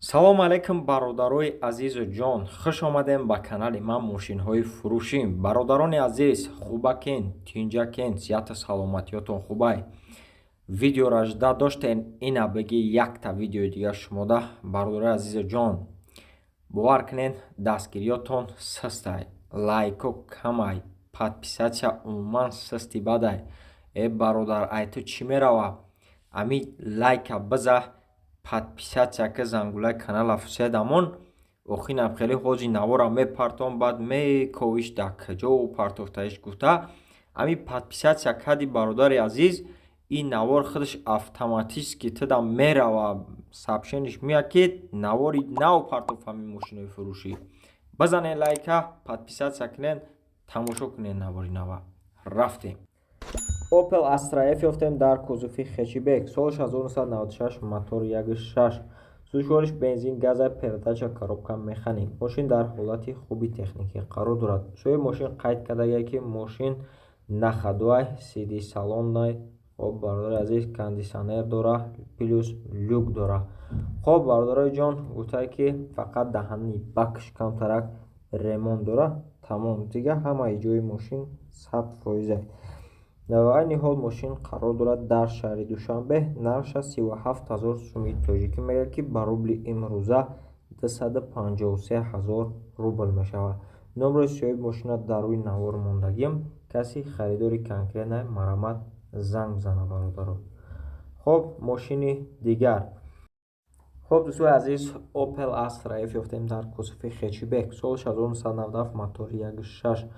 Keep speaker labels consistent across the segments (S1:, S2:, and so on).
S1: салом алейкум бародарои азизу ҷон, хуш омадем ба канали ман мошинҳои фурӯшӣ. Бародарони азиз, хубакин, тинҷакин, сиҳату саломатиётон хубай? Видеора жда доштен, ина беги якта видеои дига шумода. Бародарои азизу ҷон, бовар кунед, дастгириётон сустай, лайко камай, подписатсия умуман сусти бадай. Бародар, ай ту чӣ мерава? Ами лайка биза, подписатсия ки зангулаи канала фуседамон охинам хеле ҳоҷи навора мепартон бад мековиш да каҷо партофтаиш гуфта ами подписатсия кади бародари азиз ин навор худаш автоматически туда мерава сообщениш меяд ки навори нав партофами мошинои фурӯшӣ. бизанед лайка, подписатсия кунед, тамошо кунед навори нава. рафтем. Opel Astra F ёфтем дар кузуфи хечибек. Солаш 1996, мотор 1.6. Сӯзишвориш бензин, газа, передача, коробка механик. Мошин дар ҳолати хуби техникӣ қарор дорад. Соҳиби мошин қайд кардагие ки мошин нахадуай CD салонай хоб бародари азиз кондисионер дора плюс люк дора. Хоб бародари ҷон гуфтае ки фақат даҳани бакш камтарак ремонт дора. Тамом, дига ҳамаи ҷои мошин 100%. дар айни ҳол мошин қарор дорад дар шаҳри Душанбе. Нарша 37 000 сӯми тоҷикӣ мегӯяд ки ба рубли имрӯза 253 000 рубл мешавад. номрои соҳиби мошина дар рӯи навор мондагим. каси харидори конкретнаи марамат занг бизана бародаро. хоб мошини дигар. хоб дӯстои азиз, Opel Astra F ёфтем дар кузуфи хечибек. солаш 1997, мотори 1.6.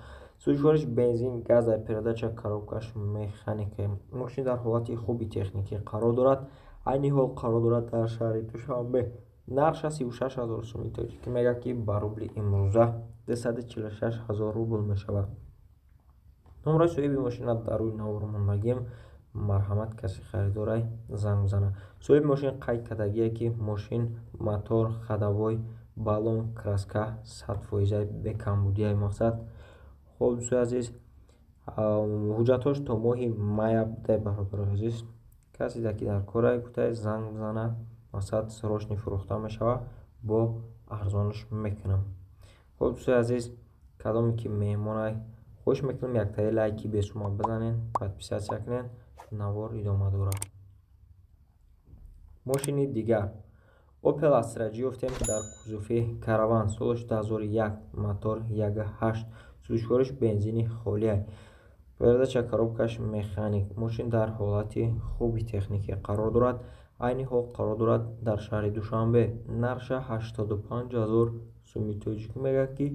S1: сӯзишвориш бензин, газа, передача, коробкаш механика. мошин дар ҳолати хуби техникӣ қарор дорад. айни ҳол қарор дорад дар шаҳри Душанбе. нарша 36 000 сӯми тоҷикӣ мегӯяд ки ба рубли имрӯза 246 000 рубл мешавад. номраи соҳиби мошина дар рӯи навор мондагим. марҳамат, каси харидорай занг бизана. соҳиби мошин қайд кардагие ки мошин мотор, ходовой, баллон, краска 100% бекамбудияи мақсад. хоб дӯстои азиз, ҳуҷҷатош то моҳи мая будай бародари азиз. касе ки дар корае гуфтае занг бизана, мақсад срочни фурӯхта мешава, бо арзонаш мекунам. хоб дӯстои азиз, кадоме ки меҳмонай хоҳиш мекунам яктаи лайки бесума бизанед, подписатсия кунед, навор идома дорад. мошини дигар. Opel Astra G ёфтем дар кузуфи караван. солаш 2001, мотор 1.8. сӯзишвориш бензини холия, передача, коробкаш механик. мошин дар ҳолати хуби техникӣ қарор дорад. айни ҳол қарор дорад дар шаҳри Душанбе. нарша 85 000 сӯми тоҷикӣ мегӯяд ки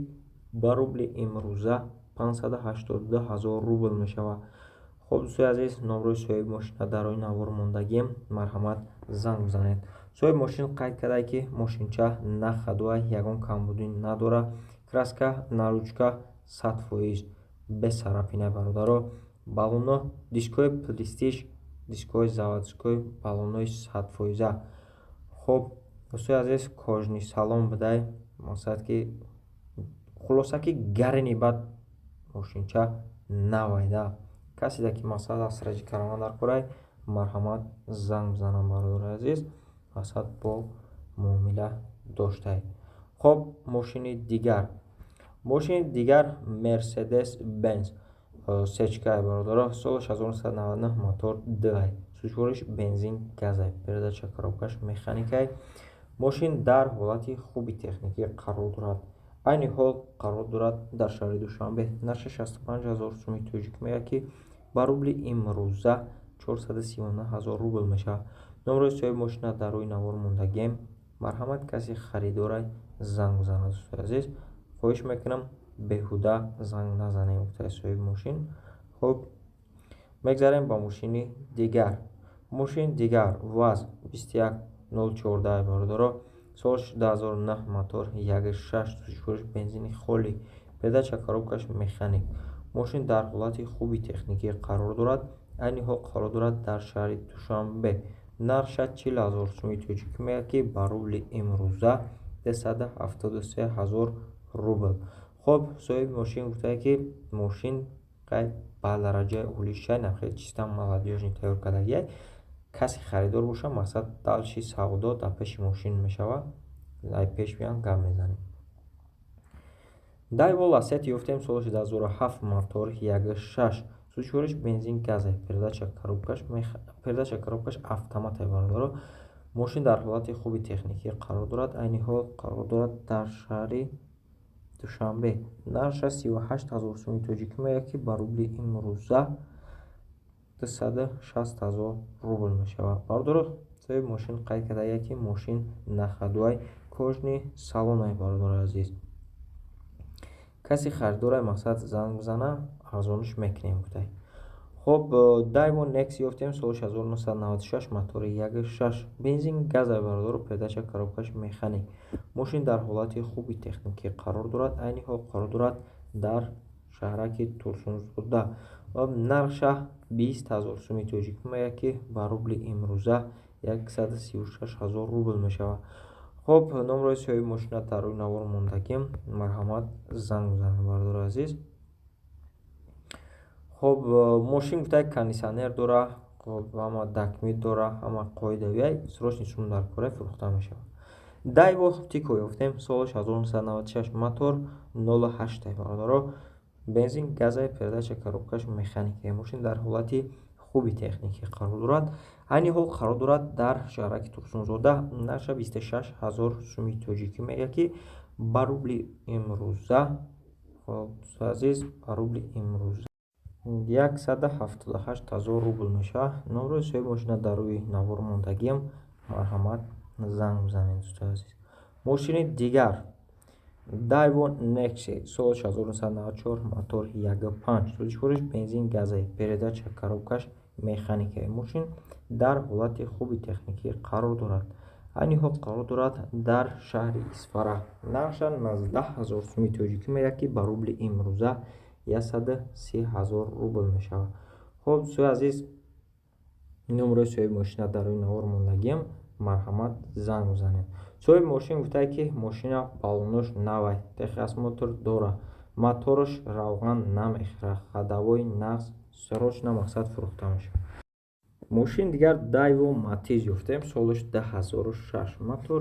S1: ба рубли имрӯза 582 000 рубл мешавад. хоб дӯстои азиз, номрои соҳиби мошина дар рӯи навор мондагим. марҳамат, занг бизанед. соҳиби мошин қайд кардае ки мошинча нахадуай, ягон камбудӣ надора. краска наручка 100% бесарафина бародаро. баллоно дискои плистиш, дискои заводской, баллонои 100%. хоб дӯстои азиз, кожни салон будай, мақсад ки хулоса ки гарини бад мошинча навайда. касе ки мақсад Astra караван дар корай, марҳамат, занг бизанам бародари азиз, мақсад бо муомила доштай. хоб мошини дигар. мошини дигар Mercedes Benz сечкай бародаро. солаш 1999, мотор дилай. сӯзишвориш бензин, газай, передача, коробкаш механикай. мошин дар ҳолати хуби техникӣ қарор дорад. айни ҳол қарор дорад дар шаҳри Душанбе. нарша 65 000 сӯми тоҷикӣ мегӯяд ки ба рубли имрӯза 439 000 рубл мешавад. номрои соҳиби мошина дар рӯи навор мондагем. марҳамат, каси харидорай занг бизана. дӯстои азиз, хоҳиш мекунам беҳуда занг назанем гуфтаи соҳиби мошин. хуб, мегзарем ба мошини дигар. мошини дигар ВАЗ 21014 бародаро. солаш 2009, мотор 1.6. сӯзишвориш бензини холӣ, передача, коробкаш механик. мошин дар ҳолати хуби техникӣ қарор дорад. айни ҳол қарор дорад дар шаҳри Душанбе. нарша 40 000 сӯми тоҷикӣ мегӯяд ки ба рубли имрӯза 273 000 рубл. хоб соҳиби мошин гуфтае ки мошин қай ба дараҷаи улишчай нахел чиста молодёжни тайёр кардагия. касе харидор боша, мақсад далши савдо дар пеши мошин мешавад. ай пеш биям гап мезанем. Daewoo Lacetti ёфтем соли 2007 мотор 1.6 сӯзишвориш бензин газе передача коробкаш автомате бародаро. Мошин дар ҳолати хуби техникӣ қарор дорад. Айни ҳол қарор дорад дар шаҳри Душанбе. Нарша 38 000 сӯми тоҷикӣ меояд ки ба рубли имрӯза 260 000 рубл мешавад. Бародаро соҳиби мошин қайд кардаая ки мошин нахадуай кожни салонай бародаро азиз. Каси харидорай мақсад занг бизана арзониш мекунем гуфтай. Хоб Daewoo Nex ёфтем соли 1996 мотори 1.6 бензин газа бародаро. Передача коробкаш механик. Мошин дар ҳолати хуби техникӣ қарор дорад. Айни ҳол қарор дорад дар шаҳраки Турсунзода. Нарша 20 000 сӯми тоҷикӣ меояд ки ба рубли имрӯза 136 000 рубл мешавад. Хоб номрои соҳиби мошина дар рӯи навор мондагим. Марҳамат занг бизанед бародаро азиз. Хоб мошин гуфтай кондисионер дора, ҳама дакмид дора, ҳама қоидаviай срочни сум дар кора фурӯхта мешавад. Daewoo Tico ёфтем соли 1996 мотор 0.8 бародаро. Бензин газа передача коробкаш механикае. Мошин дар ҳолати хуби техникӣ қарор дорад. Айни ҳол қарор дорад дар шаҳраки Турсунзода. Нарша 26 000 сӯми тоҷикӣ меояд ки ба рубли имрӯза азиз ба рубли имрӯза 178 000 рубл мешавад. Номрои соҳиби мошина дар рӯи навор мондагим. Марҳамат занг бизанед дӯстои азиз. Мошини дигар Daewoo Nexi соли 1994 мотор 1.5 сӯзишвориш бензин газаи передача коробкаш механикае. Мошин дар ҳолати хуби техникӣ қарор дорад. Айни ҳол қарор дорад дар шаҳри Исфара. Нарша 19 000 сӯми тоҷикӣ меояд ки ба рубли имрӯза 130 000 рубл мешавад. Хоб дӯстои азиз номрои соҳиби мошина дар рӯи навор мондагим. Марҳамат занг бизанед. Соҳиби мошин гуфтае ки мошина баллонош навай, техосмотр дора, мотораш равған намехӯрад, ходовой нағз срочно мақсад фурӯхта мешавад. Мошин дигар Daewoo Matiz ёфтем солиш 2006 мотор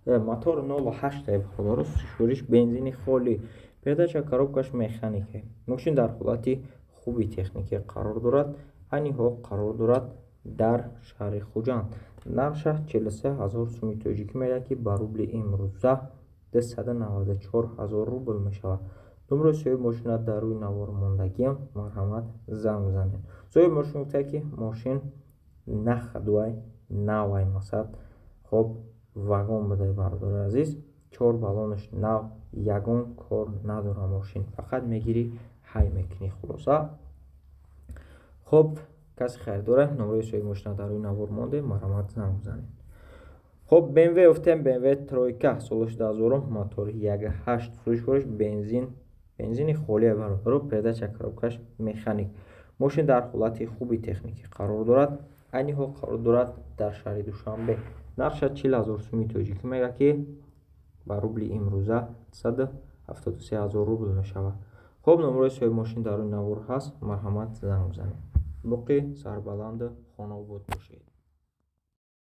S1: 0.8 бародаро. Сӯзишвориш бензини холӣ. Передача коробкаш механикае. Мошин дар ҳолати хуби техникӣ қарор дорад. Айни ҳол қарор дорад дар шаҳри Хуҷанд. Нарша 43 000 сӯми тоҷикӣ меояд ки ба рубли имрӯза 294 000 рубл мешавад. Номрои соҳиби мошина дар рӯи навор мондагим. Марҳамат занг бизанед. соҳиби мошин гуфтае ки мошин нахадуай навай мақсад хоб вагон бидай бародаро азиз. 4 баллонаш нав, ягон кор надора мошин. Фақат мегирӣ ҳай мекунӣ хулоса. Хоб каси харидора номрои соҳиби мошина дар рӯи навор монде. Марҳамат занг бизанед. Хоб BMW ёфтем BMW Тройка соли 2000 мотор 1.8 сӯзишвориш бензини холие бародаро. Передача коробкаш механик. Мошин дар ҳолати хуби техникӣ қарор дорад. Айни ҳол қарор дорад дар шаҳри Душанбе. Нарша 40 000 сӯми тоҷикӣ меояд ки ба рубли имрӯза 173 000 рубл мешавад. хоб номрои соҳиби мошин дар рӯи навор ҳаст. Марҳамат занг бизанед. боқӣ сарбаланду хонобод бошед.